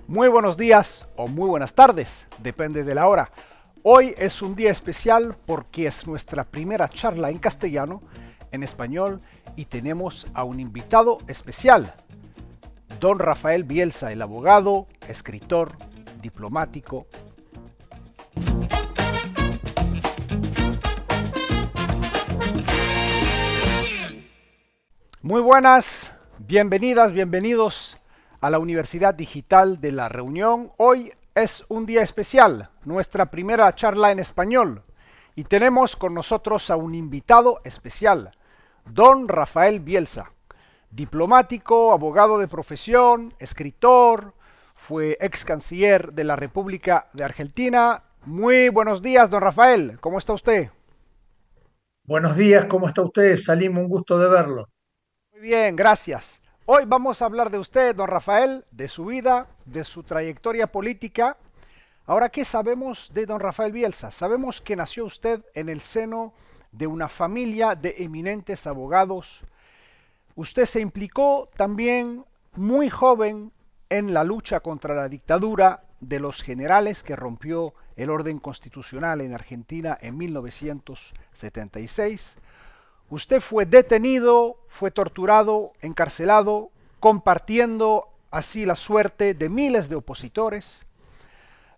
Muy buenos días o muy buenas tardes, depende de la hora. Hoy es un día especial porque es nuestra primera charla en castellano, en español, y tenemos a un invitado especial, don Rafael Bielsa, el abogado, escritor, diplomático. Muy buenas, bienvenidas, bienvenidos a la Universidad Digital de La Reunión. Hoy es un día especial, nuestra primera charla en español, y tenemos con nosotros a un invitado especial, don Rafael Bielsa, diplomático, abogado de profesión, escritor, fue ex canciller de la República de Argentina. Muy buenos días, don Rafael, ¿cómo está usted? Buenos días, ¿cómo está usted? Salim, un gusto de verlo. Muy bien, gracias. Hoy vamos a hablar de usted, don Rafael, de su vida, de su trayectoria política. Ahora, ¿qué sabemos de don Rafael Bielsa? Sabemos que nació usted en el seno de una familia de eminentes abogados. Usted se implicó también muy joven en la lucha contra la dictadura de los generales que rompió el orden constitucional en Argentina en 1976. Usted fue detenido, fue torturado, encarcelado, compartiendo así la suerte de miles de opositores.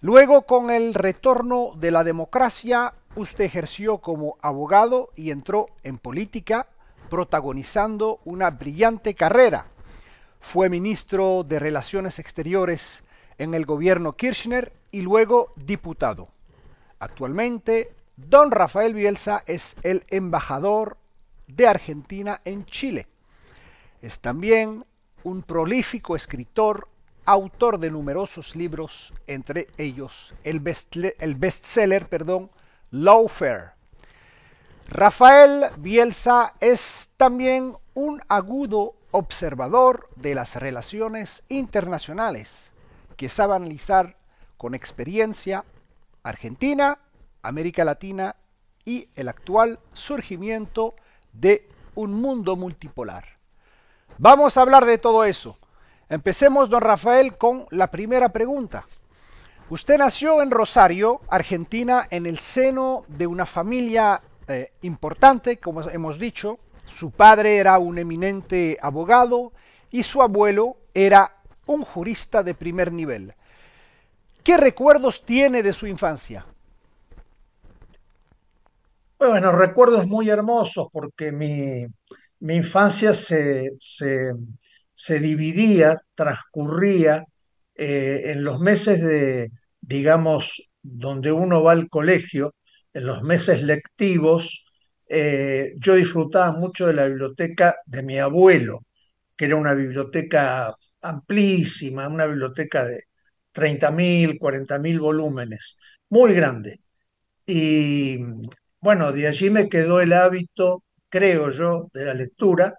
Luego, con el retorno de la democracia, usted ejerció como abogado y entró en política, protagonizando una brillante carrera. Fue ministro de Relaciones Exteriores en el gobierno Kirchner y luego diputado. Actualmente, don Rafael Bielsa es el embajador de Argentina en Chile. Es también un prolífico escritor, autor de numerosos libros, entre ellos el bestseller, Lawfare. Rafael Bielsa es también un agudo observador de las relaciones internacionales que sabe analizar con experiencia Argentina, América Latina y el actual surgimiento de un mundo multipolar. Vamos a hablar de todo eso. Empecemos, don Rafael, con la primera pregunta. Usted nació en Rosario, Argentina, en el seno de una familia importante, como hemos dicho. Su padre era un eminente abogado y su abuelo era un jurista de primer nivel. ¿Qué recuerdos tiene de su infancia? Bueno, recuerdos muy hermosos porque mi infancia se dividía, transcurría en los meses digamos, donde uno va al colegio, en los meses lectivos. Yo disfrutaba mucho de la biblioteca de mi abuelo, que era una biblioteca amplísima, una biblioteca de 30.000, 40.000 volúmenes, muy grande. Y bueno, de allí me quedó el hábito, creo yo, de la lectura.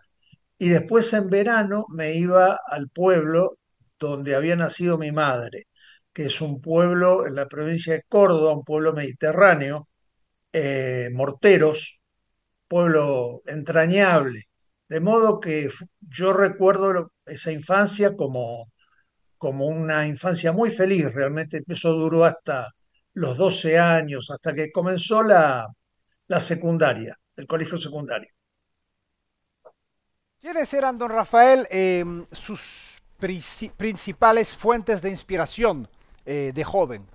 Y después en verano me iba al pueblo donde había nacido mi madre, que es un pueblo en la provincia de Córdoba, un pueblo mediterráneo, Morteros, pueblo entrañable. De modo que yo recuerdo esa infancia como una infancia muy feliz. Realmente eso duró hasta los 12 años, hasta que comenzó la secundaria, el colegio secundario. ¿Quiénes eran, don Rafael, sus principales fuentes de inspiración de joven?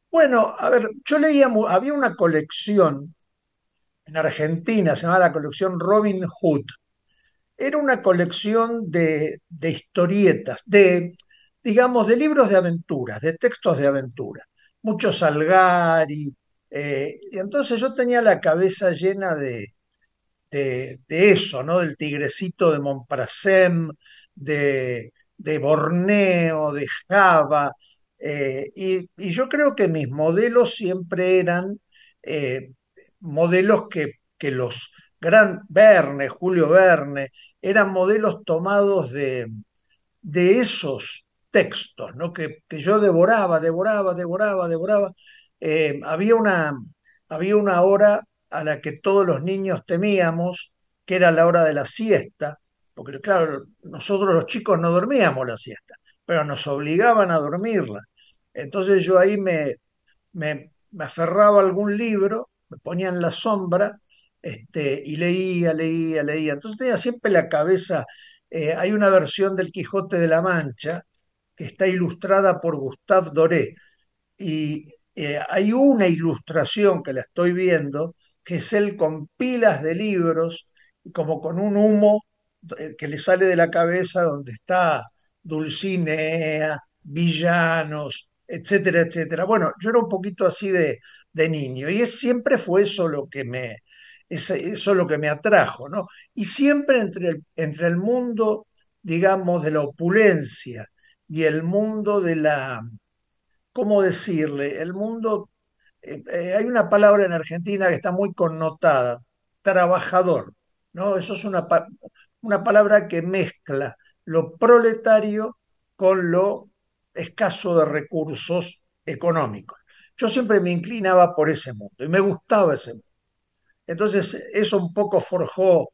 Bueno, a ver, yo leía, había una colección en Argentina, se llamaba la colección Robin Hood. Era una colección de historietas, digamos, de libros de aventuras, de textos de aventura. Mucho Salgari. Y entonces yo tenía la cabeza llena de eso, ¿no? Del tigrecito de Montparnasse, de Borneo, de Java. Y yo creo que mis modelos siempre eran eh, modelos que los Verne, Julio Verne, eran modelos tomados de esos textos, ¿no? Que yo devoraba, devoraba, devoraba, devoraba. Había una hora a la que todos los niños temíamos, que era la hora de la siesta, porque claro, nosotros los chicos no dormíamos la siesta, pero nos obligaban a dormirla. Entonces yo ahí me aferraba a algún libro, me ponía en la sombra, y leía, leía, leía. Entonces tenía siempre la cabeza, hay una versión del Quijote de la Mancha que está ilustrada por Gustave Doré, y hay una ilustración que la estoy viendo, que es él con pilas de libros, y como con un humo que le sale de la cabeza, donde está Dulcinea, villanos, etcétera, etcétera. Bueno, yo era un poquito así de niño, y siempre fue eso lo que eso lo que me atrajo, ¿no? Y siempre entre el mundo, digamos, de la opulencia y el mundo de la, ¿cómo decirle? El mundo, hay una palabra en Argentina que está muy connotada, trabajador, ¿no? Eso es una palabra que mezcla lo proletario con lo escaso de recursos económicos. Yo siempre me inclinaba por ese mundo y me gustaba ese mundo. Entonces, eso un poco forjó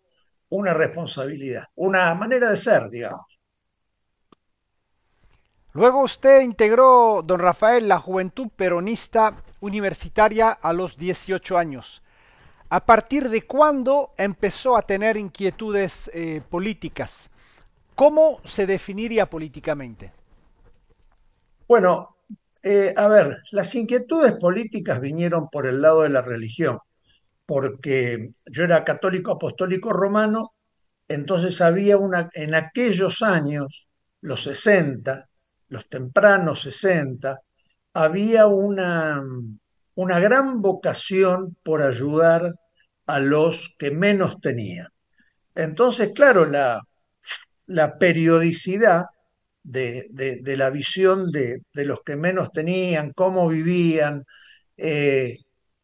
una responsabilidad, una manera de ser, digamos. Luego usted integró, don Rafael, la Juventud Peronista Universitaria a los 18 años. ¿A partir de cuándo empezó a tener inquietudes políticas? ¿Cómo se definiría políticamente? Bueno, a ver, las inquietudes políticas vinieron por el lado de la religión, porque yo era católico apostólico romano, entonces había en aquellos años, los 60, los tempranos 60, había una gran vocación por ayudar a los que menos tenían. Entonces, claro, la periodicidad de la visión de los que menos tenían, cómo vivían, eh,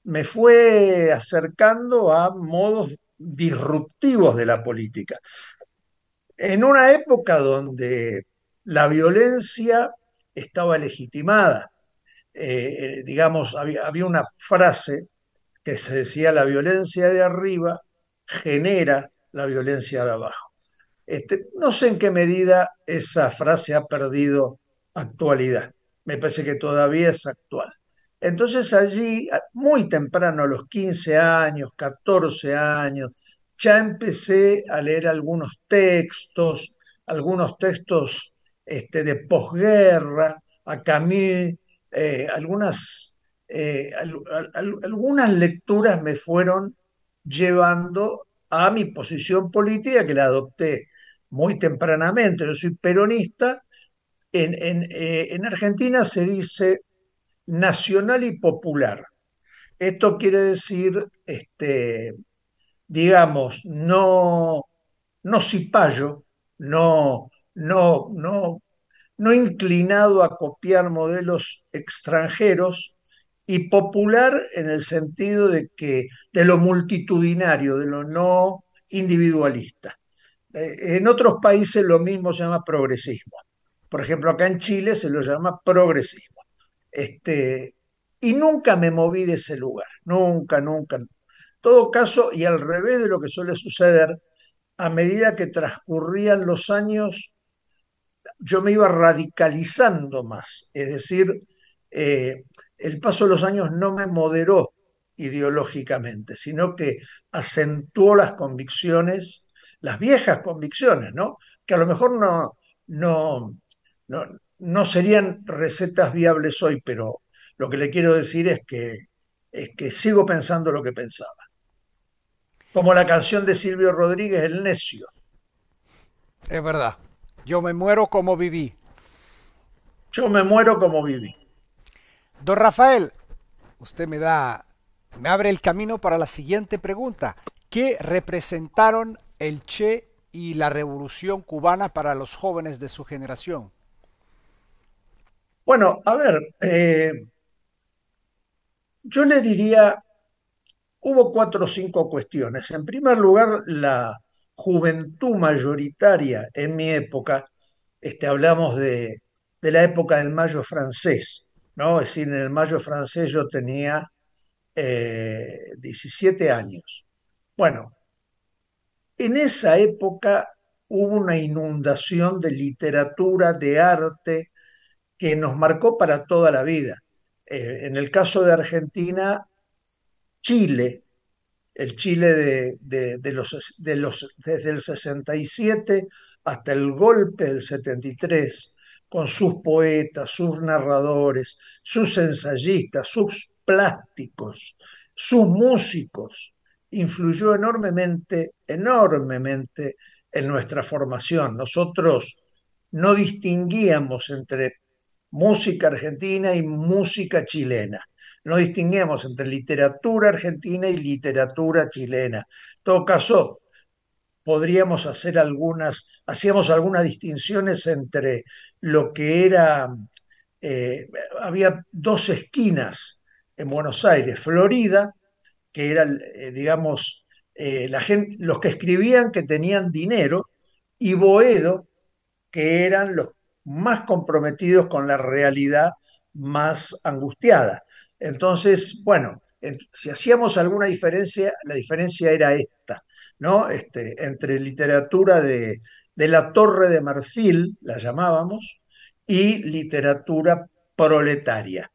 me fue acercando a modos disruptivos de la política. En una época donde la violencia estaba legitimada, digamos, había una frase que se decía: la violencia de arriba genera la violencia de abajo. No sé en qué medida esa frase ha perdido actualidad. Me parece que todavía es actual. Entonces allí, muy temprano, a los 15 años, 14 años, ya empecé a leer algunos textos de posguerra, a Camus, algunas lecturas me fueron llevando a mi posición política, que la adopté muy tempranamente. Yo soy peronista. En Argentina se dice nacional y popular. Esto quiere decir, digamos, no cipayo, no, no, no inclinado a copiar modelos extranjeros, y popular en el sentido de lo multitudinario, de lo no individualista. En otros países lo mismo se llama progresismo. Por ejemplo, acá en Chile se lo llama progresismo. Este, y nunca me moví de ese lugar, nunca, nunca. En todo caso, y al revés de lo que suele suceder, a medida que transcurrían los años, yo me iba radicalizando más. Es decir, eh, el paso de los años no me moderó ideológicamente, sino que acentuó las convicciones, las viejas convicciones, ¿no? Que a lo mejor no, no, no serían recetas viables hoy, pero lo que le quiero decir es que sigo pensando lo que pensaba. Como la canción de Silvio Rodríguez, El Necio. Es verdad. Yo me muero como viví. Yo me muero como viví. Don Rafael, usted me abre el camino para la siguiente pregunta. ¿Qué representaron el Che y la Revolución cubana para los jóvenes de su generación? Bueno, a ver, yo le diría, hubo cuatro o cinco cuestiones. En primer lugar, la juventud mayoritaria en mi época, hablamos de la época del Mayo francés, ¿no? Es decir, en el Mayo francés yo tenía 17 años. Bueno, en esa época hubo una inundación de literatura, de arte, que nos marcó para toda la vida. En el caso de Argentina, Chile, el Chile desde el 67 hasta el golpe del 73, con sus poetas, sus narradores, sus ensayistas, sus plásticos, sus músicos, influyó enormemente, enormemente en nuestra formación. Nosotros no distinguíamos entre música argentina y música chilena. No distinguíamos entre literatura argentina y literatura chilena. En todo caso, podríamos hacer hacíamos algunas distinciones entre lo que era, había dos esquinas en Buenos Aires, Florida, que era, digamos, los que escribían que tenían dinero, y Boedo, que eran los más comprometidos con la realidad, más angustiada. Entonces, bueno, si hacíamos alguna diferencia, la diferencia era esta, ¿no? Entre literatura de la Torre de Marfil, la llamábamos, y literatura proletaria.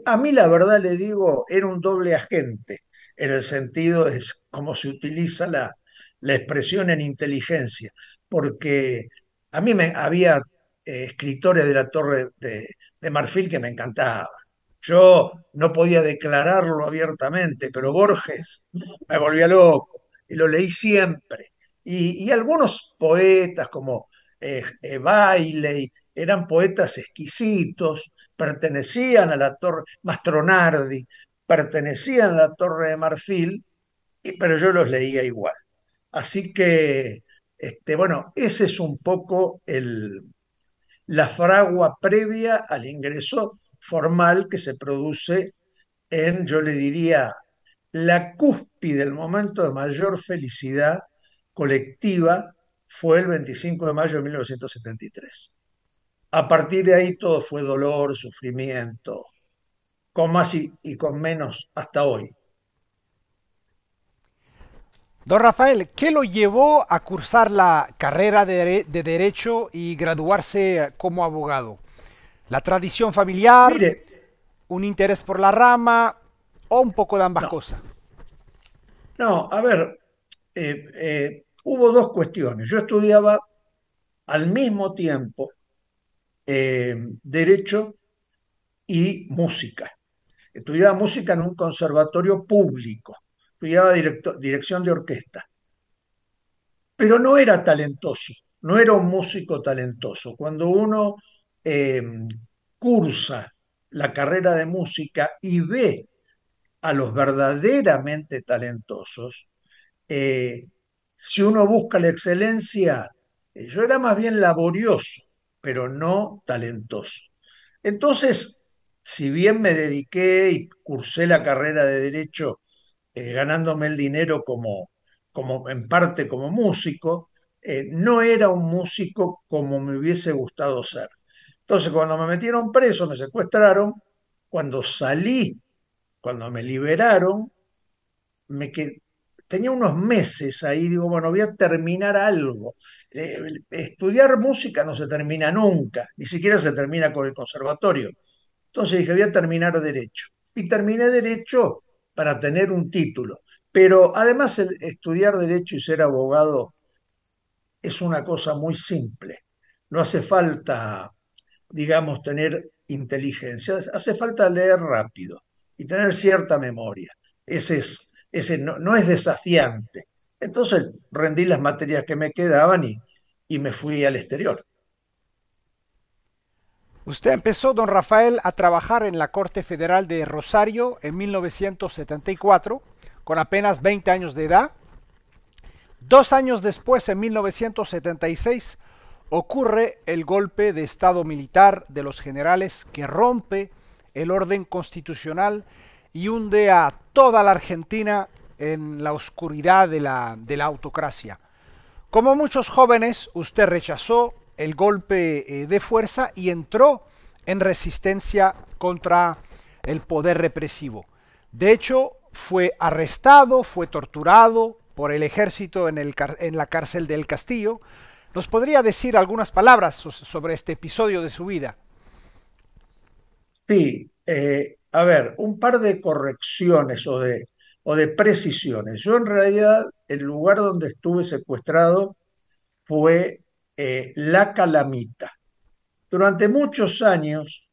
A mí la verdad le digo, era un doble agente, en el sentido de cómo se utiliza la expresión en inteligencia, porque a mí había escritores de la Torre de Marfil que me encantaban. Yo no podía declararlo abiertamente, pero Borges me volvía loco y lo leí siempre. Y algunos poetas como Bailey eran poetas exquisitos, pertenecían a la Torre, Mastronardi, pertenecían a la Torre de Marfil, pero yo los leía igual. Así que, bueno, ese es un poco la fragua previa al ingreso formal que se produce en, yo le diría, la cúspide del momento de mayor felicidad colectiva fue el 25 de mayo de 1973. A partir de ahí todo fue dolor, sufrimiento, con más y con menos hasta hoy. Don Rafael, ¿qué lo llevó a cursar la carrera de Derecho y graduarse como abogado? ¿La tradición familiar, Mire, un interés por la rama o un poco de ambas no, cosas? no, a ver, hubo dos cuestiones. Yo estudiaba al mismo tiempo Derecho y música. Estudiaba música en un conservatorio público, estudiaba dirección de orquesta, pero no era talentoso, no era un músico talentoso. Cuando uno eh, cursa la carrera de música y ve a los verdaderamente talentosos, eh, si uno busca la excelencia, yo era más bien laborioso, pero no talentoso. Entonces, si bien me dediqué y cursé la carrera de Derecho ganándome el dinero como en parte como músico, no era un músico como me hubiese gustado ser. Entonces, cuando me metieron preso, me secuestraron, cuando salí, cuando me liberaron, me quedé, tenía unos meses ahí, digo, bueno, voy a terminar algo. Estudiar música no se termina nunca, ni siquiera se termina con el conservatorio. Entonces dije, voy a terminar derecho. Y terminé derecho para tener un título. Pero además estudiar derecho y ser abogado es una cosa muy simple. No hace falta, digamos, tener inteligencia, hace falta leer rápido y tener cierta memoria. Ese no es desafiante. Entonces rendí las materias que me quedaban y me fui al exterior. Usted empezó, don Rafael, a trabajar en la Corte Federal de Rosario en 1974, con apenas 20 años de edad. 2 años después, en 1976, ocurre el golpe de Estado militar de los generales que rompe el orden constitucional y hunde a toda la Argentina en la oscuridad de la autocracia. Como muchos jóvenes, usted rechazó el golpe de fuerza y entró en resistencia contra el poder represivo. De hecho, fue arrestado, fue torturado por el ejército en la cárcel del Castillo, ¿Nos podría decir algunas palabras sobre este episodio de su vida? Sí, a ver, un par de correcciones o de precisiones. Yo en realidad el lugar donde estuve secuestrado fue La Calamita. Durante muchos años,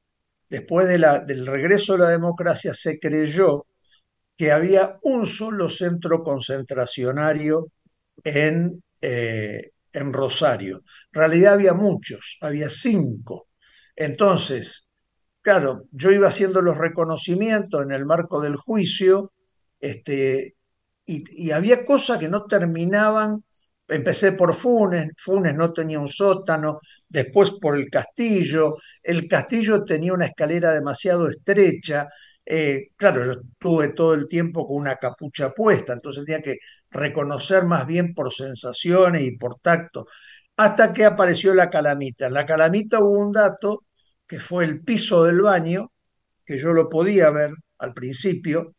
después del regreso de la democracia, se creyó que había un solo centro concentracionario en Rosario. En realidad había muchos, había 5. Entonces, claro, yo iba haciendo los reconocimientos en el marco del juicio, este, y había cosas que no terminaban. Empecé por Funes, Funes no tenía un sótano, después por el castillo tenía una escalera demasiado estrecha. Claro, yo estuve todo el tiempo con una capucha puesta, entonces tenía que reconocer más bien por sensaciones y por tacto, hasta que apareció la calamita. En la calamita hubo un dato que fue el piso del baño, que yo lo podía ver al principio,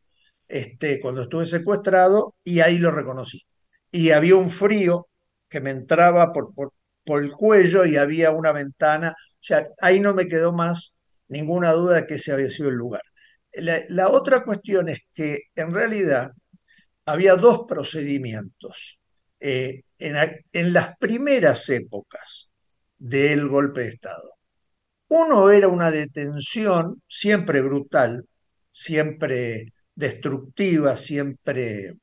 cuando estuve secuestrado, y ahí lo reconocí. Y había un frío que me entraba por el cuello y había una ventana, o sea, ahí no me quedó más ninguna duda de que ese había sido el lugar. La otra cuestión es que en realidad había dos procedimientos. En las primeras épocas del golpe de Estado, uno era una detención siempre brutal, siempre destructiva, siempre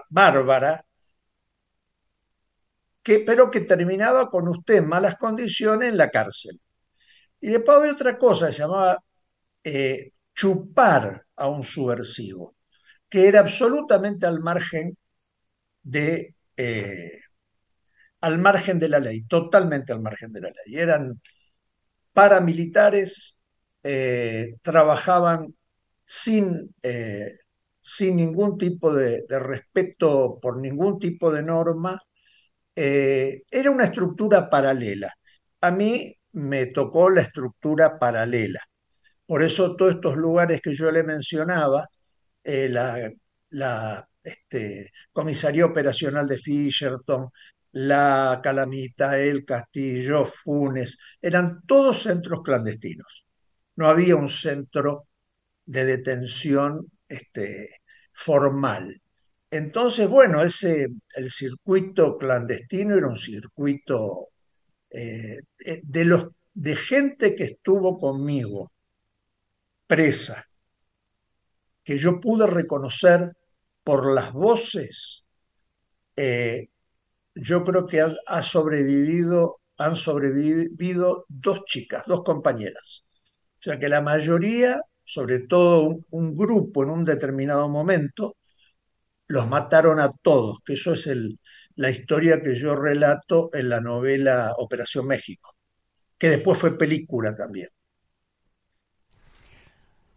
bárbara, pero que terminaba con usted en malas condiciones en la cárcel. Y después había otra cosa que se llamaba chupar a un subversivo, que era absolutamente de, eh, al margen de la ley, totalmente al margen de la ley. Eran paramilitares, trabajaban sin, sin ningún tipo de respeto por ningún tipo de norma. Era una estructura paralela. A mí me tocó la estructura paralela. Por eso todos estos lugares que yo le mencionaba, la comisaría operacional de Fisherton, la Calamita, el Castillo, Funes, eran todos centros clandestinos. No había un centro de detención formal. Entonces, bueno, el circuito clandestino era un circuito de gente que estuvo conmigo presa, que yo pude reconocer por las voces. Yo creo que han sobrevivido 2 chicas, 2 compañeras. O sea que la mayoría, sobre todo un grupo en un determinado momento, los mataron a todos, que eso es la historia que yo relato en la novela Operación México, que después fue película también.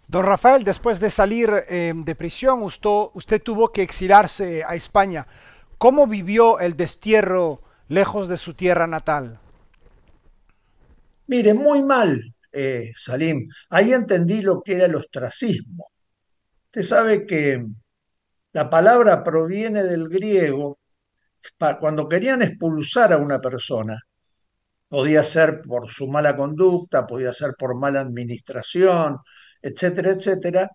Don Rafael, después de salir de prisión, usted tuvo que exilarse a España. ¿Cómo vivió el destierro lejos de su tierra natal? Mire, muy mal, Salim. Ahí entendí lo que era el ostracismo. Usted sabe que la palabra proviene del griego. Cuando querían expulsar a una persona, podía ser por su mala conducta, podía ser por mala administración, etcétera, etcétera,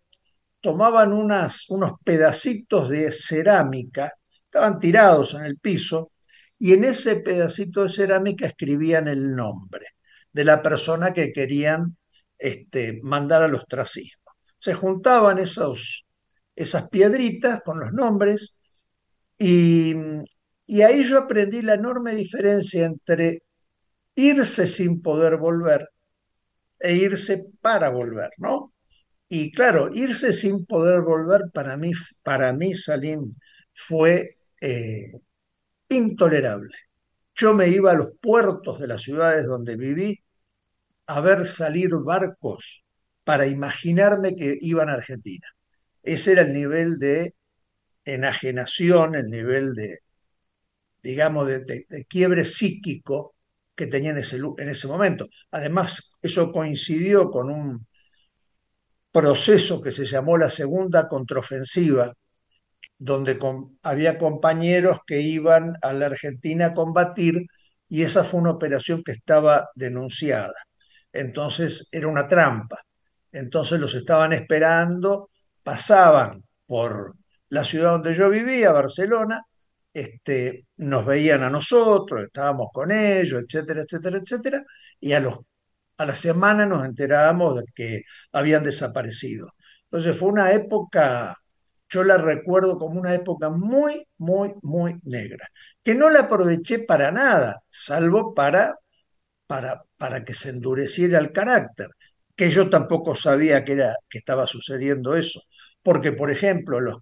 tomaban unos pedacitos de cerámica, estaban tirados en el piso, y en ese pedacito de cerámica escribían el nombre de la persona que querían mandar al ostracismo. Se juntaban esas piedritas con los nombres y, y ahí yo aprendí la enorme diferencia entre irse sin poder volver e irse para volver, ¿no? Y claro, irse sin poder volver para mí, Salim, fue intolerable. Yo me iba a los puertos de las ciudades donde viví a ver salir barcos para imaginarme que iban a Argentina. Ese era el nivel de enajenación, el nivel digamos, de quiebre psíquico que tenía en ese momento. Además, eso coincidió con un proceso que se llamó la segunda contraofensiva, donde había compañeros que iban a la Argentina a combatir y esa fue una operación que estaba denunciada. Entonces era una trampa. Entonces los estaban esperando, pasaban por la ciudad donde yo vivía, Barcelona, nos veían a nosotros, estábamos con ellos, etcétera, etcétera, etcétera, y a la semana nos enterábamos de que habían desaparecido. Entonces fue una época, yo la recuerdo como una época muy, muy, muy negra, que no la aproveché para nada, salvo para que se endureciera el carácter, que yo tampoco sabía que estaba sucediendo eso, porque por ejemplo el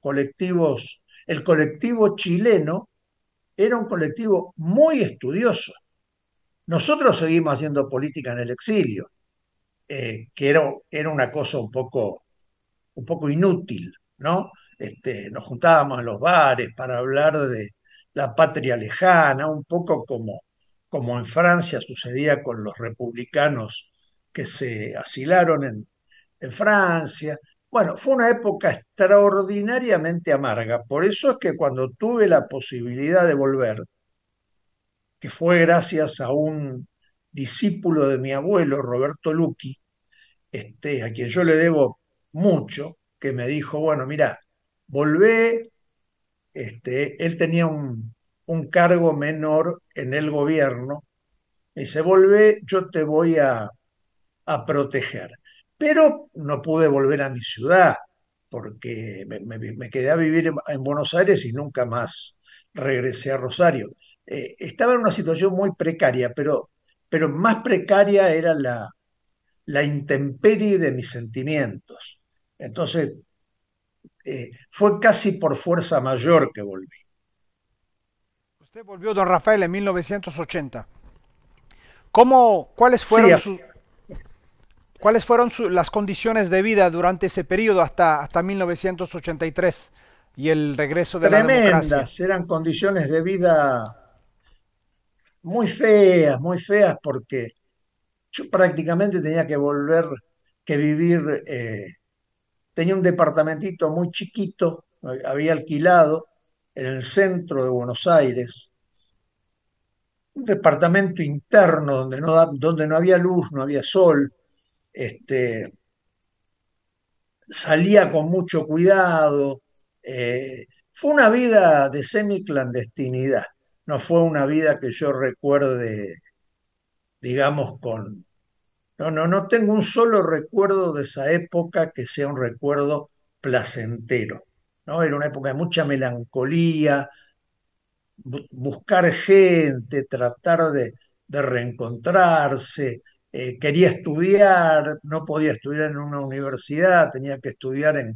colectivo chileno era un colectivo muy estudioso. Nosotros seguimos haciendo política en el exilio, que era una cosa un poco inútil, ¿no? Nos juntábamos en los bares para hablar de la patria lejana, un poco como en Francia sucedía con los republicanos que se asilaron en Francia. Bueno, fue una época extraordinariamente amarga. Por eso es que cuando tuve la posibilidad de volver, que fue gracias a un discípulo de mi abuelo, Roberto Luqui, a quien yo le debo mucho, que me dijo, bueno, mira, volvé, él tenía un cargo menor en el gobierno, me dice, volvé, yo te voy a proteger. Pero no pude volver a mi ciudad, porque me quedé a vivir en Buenos Aires y nunca más regresé a Rosario. Estaba en una situación muy precaria, pero más precaria era la intemperie de mis sentimientos. Entonces, fue casi por fuerza mayor que volví. Usted volvió, don Rafael, en 1980. ¿Cómo, Sí, cuáles fueron las condiciones de vida durante ese periodo hasta 1983 y el regreso de la democracia? tremendas, eran condiciones de vida muy feas, porque yo prácticamente tenía que volver, que vivir, tenía un departamentito muy chiquito, había alquilado en el centro de Buenos Aires, un departamento interno donde no había luz, no había sol, este, salía con mucho cuidado. Fue una vida de semiclandestinidad, no fue una vida que yo recuerde, digamos, no tengo un solo recuerdo de esa época que sea un recuerdo placentero, ¿no? Era una época de mucha melancolía, buscar gente, tratar de reencontrarse. Quería estudiar, no podía estudiar en una universidad, tenía que estudiar en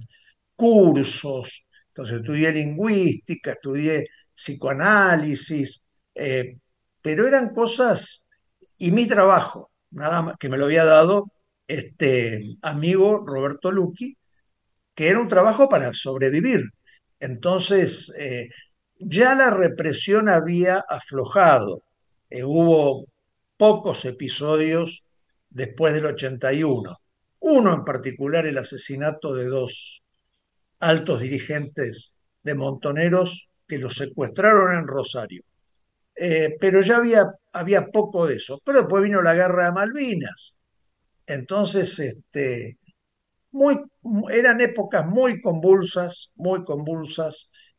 cursos. Entonces estudié lingüística, estudié psicoanálisis, eh, pero eran cosas, y mi trabajo, nada más que me lo había dado este amigo Roberto Luqui, que era un trabajo para sobrevivir. Entonces, ya la represión había aflojado. Hubo pocos episodios después del 81. Uno en particular, el asesinato de dos altos dirigentes de Montoneros que los secuestraron en Rosario. Pero ya había poco de eso. Pero después vino la guerra de Malvinas. Entonces, muy, eran épocas muy convulsas,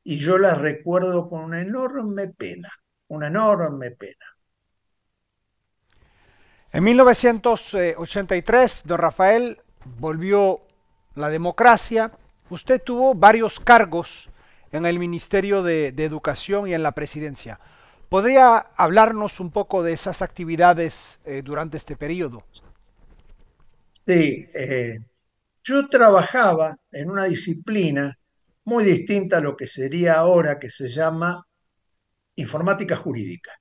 y yo las recuerdo con una enorme pena. En 1983, don Rafael, volvió la democracia. Usted tuvo varios cargos en el Ministerio de Educación y en la presidencia. ¿Podría hablarnos un poco de esas actividades durante este periodo? Sí, yo trabajaba en una disciplina muy distinta a lo que sería ahora, que se llama informática jurídica.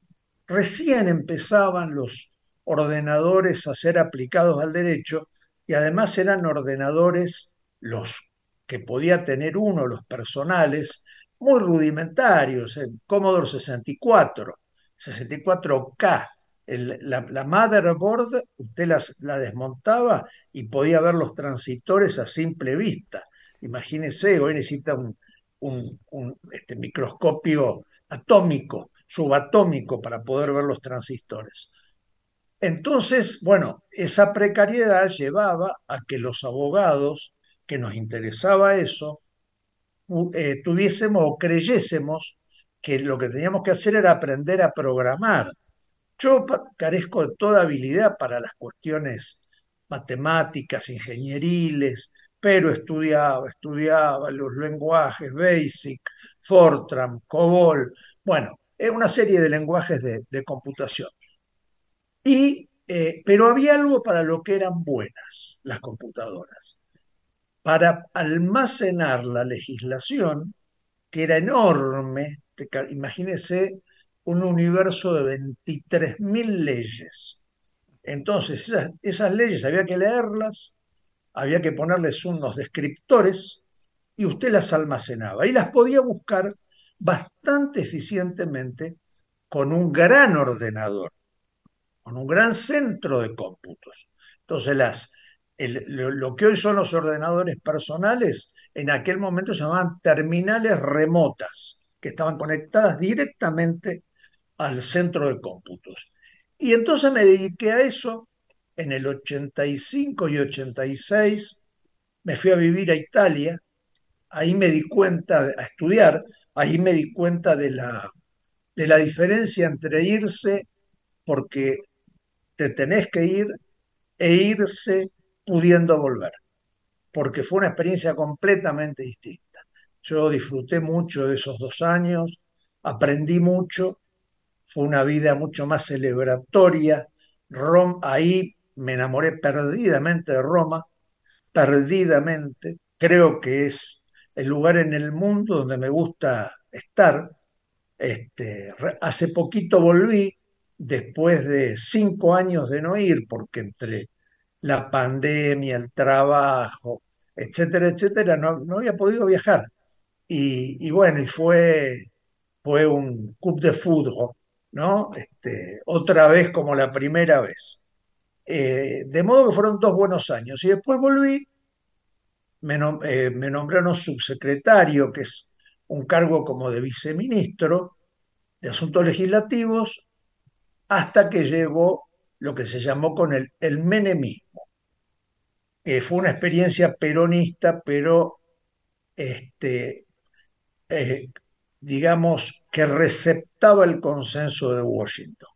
Recién empezaban los ordenadores a ser aplicados al derecho, y además eran ordenadores los que podía tener uno, los personales, muy rudimentarios, el Commodore 64, 64K. La motherboard usted la desmontaba y podía ver los transitores a simple vista. Imagínese, hoy necesita microscopio atómico, subatómico, para poder ver los transistores. Entonces, bueno, esa precariedad llevaba a que los abogados que nos interesaba eso, tuviésemos o creyésemos que lo que teníamos que hacer era aprender a programar. Yo carezco de toda habilidad para las cuestiones matemáticas, ingenieriles, pero estudiaba los lenguajes BASIC, Fortran, COBOL, bueno, es una serie de lenguajes de computación. Pero había algo para lo que eran buenas las computadoras, para almacenar la legislación, que era enorme. Imagínese un universo de 23.000 leyes. Entonces, esas leyes había que leerlas, había que ponerles unos descriptores y usted las almacenaba y las podía buscar bastante eficientemente con un gran ordenador, con un gran centro de cómputos. Entonces, lo que hoy son los ordenadores personales, en aquel momento se llamaban terminales remotas, que estaban conectadas directamente al centro de cómputos. Y entonces me dediqué a eso. En el 85 y 86 me fui a vivir a Italia. Ahí me di cuenta, a estudiar, ahí me di cuenta de la diferencia entre irse porque te tenés que ir e irse pudiendo volver, porque fue una experiencia completamente distinta. Yo disfruté mucho de esos 2 años, aprendí mucho, fue una vida mucho más celebratoria. Ahí me enamoré perdidamente de Roma, perdidamente. Creo que es el lugar en el mundo donde me gusta estar. Hace poquito volví, después de 5 años de no ir, porque entre la pandemia, el trabajo, etcétera, etcétera, no había podido viajar. Y bueno, fue un coup de foudre, ¿no? Otra vez como la primera vez. De modo que fueron 2 buenos años. Y después volví, me nombraron subsecretario, que es un cargo como de viceministro de Asuntos Legislativos, hasta que llegó lo que se llamó con el menemismo. Fue una experiencia peronista, pero este, eh, digamos que receptaba el consenso de Washington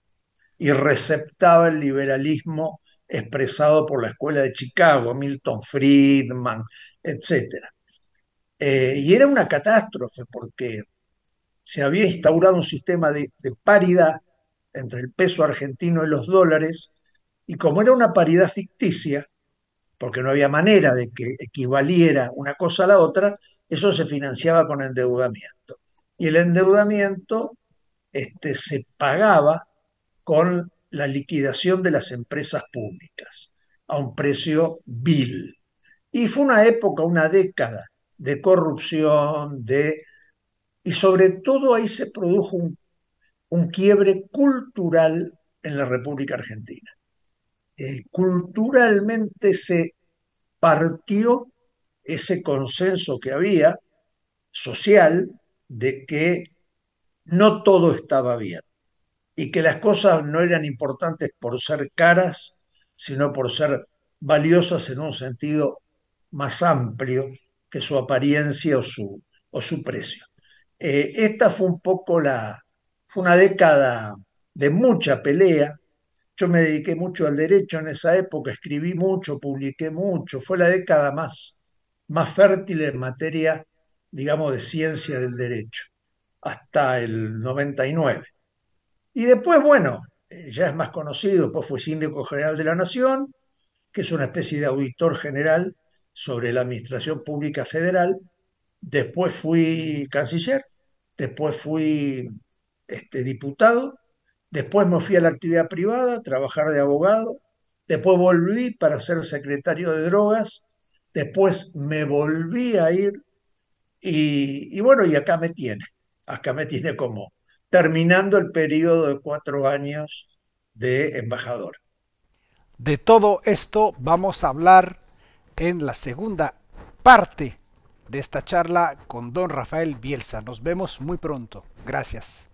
y receptaba el liberalismo expresado por la Escuela de Chicago, Milton Friedman, etc. Y era una catástrofe porque se había instaurado un sistema de paridad entre el peso argentino y los dólares, y como era una paridad ficticia, porque no había manera de que equivaliera una cosa a la otra, eso se financiaba con endeudamiento. Y el endeudamiento se pagaba con la liquidación de las empresas públicas a un precio vil. Y fue una época, una década de corrupción, y sobre todo ahí se produjo un quiebre cultural en la República Argentina. Culturalmente se partió ese consenso que había social de que no todo estaba bien y que las cosas no eran importantes por ser caras, sino por ser valiosas en un sentido más amplio que su apariencia o su precio. Esta fue un poco fue una década de mucha pelea. Yo me dediqué mucho al derecho en esa época, escribí mucho, publiqué mucho. Fue la década más fértil en materia, digamos, de ciencia del derecho, hasta el 99. Y después, bueno, ya es más conocido, pues fue síndico general de la Nación, que es una especie de auditor general sobre la administración pública federal. Después fui canciller, después fui diputado, después me fui a la actividad privada, a trabajar de abogado, después volví para ser secretario de drogas, después me volví a ir y bueno, y acá me tiene como terminando el periodo de 4 años de embajador. De todo esto vamos a hablar en la segunda parte de esta charla con don Rafael Bielsa. Nos vemos muy pronto. Gracias.